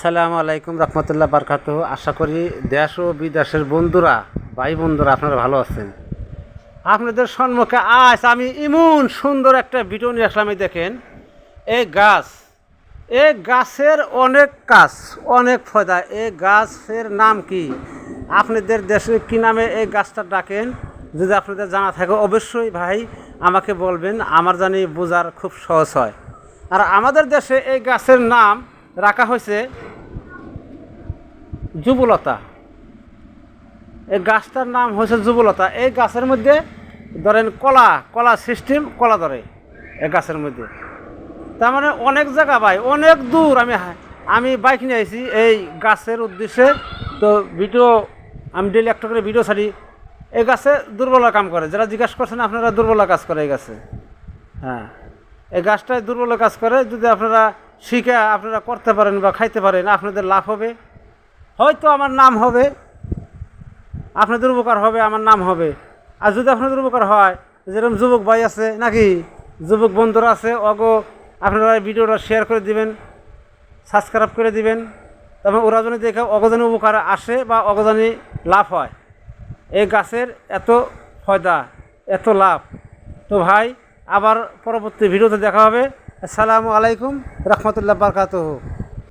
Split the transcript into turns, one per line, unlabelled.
আসসালামু আলাইকুম রহমতুল্লাহ বারকাতুহ। আশা করি দেশ ও বিদেশের বন্ধুরা, ভাই বন্ধুরা আপনারা ভালো আছেন। আপনাদের সম্মুখে আজ আমি এমন সুন্দর একটা ভিডিও নিয়ে আসলাম। দেখেন এই গাছের অনেক কাজ, অনেক ফায়দা। এই গাছের নাম কি? আপনাদের দেশে কি নামে এই গাছটা ডাকেন? যদি আপনাদের জানা থাকে অবশ্যই ভাই আমাকে বলবেন, আমার জানি বোঝার খুব সহজ হয়। আর আমাদের দেশে এই গাছের নাম রাখা হয়েছে যুবলতা। এই গাছটার নাম হয়েছে যুবলতা। এই গাছের মধ্যে ধরেন কলা সিস্টেম, কলা ধরে এই গাছের মধ্যে। তার মানে অনেক জায়গা ভাই, অনেক দূর আমি বাইক নিয়ে আসি এই গাছের উদ্দেশ্যে। তো আমি ডেলি একটা করে ভিডিও ছাড়ি। এই গাছে দুর্বলতা কাম করে, যারা জিজ্ঞাসা করছেন আপনারা, দুর্বলতা কাজ করে এই গাছে। হ্যাঁ, এই গাছটায় দুর্বল কাজ করে। যদি আপনারা শিখে আপনারা করতে পারেন বা খাইতে পারেন, আপনাদের লাভ হবে। হয়তো আমার নাম হবে, আপনাদের উপকার হবে, আমার নাম হবে। আর যদি আপনাদের উপকার হয়, যেরকম যুবক ভাই আছে নাকি যুবক বন্ধুরা আছে, আপনারা ভিডিওটা শেয়ার করে দিবেন, সাবস্ক্রাইব করে দিবেন। তবে ওরা যদি দেখে অগজানি উপকার আসে বা অগজানি লাভ হয়। এই গাছের এত ফায়দা, এত লাভ। তো ভাই আবার পরবর্তী ভিডিওতে দেখা হবে। আসসালামু আলাইকুম রহমতুল্লাহ বারকাতুহু।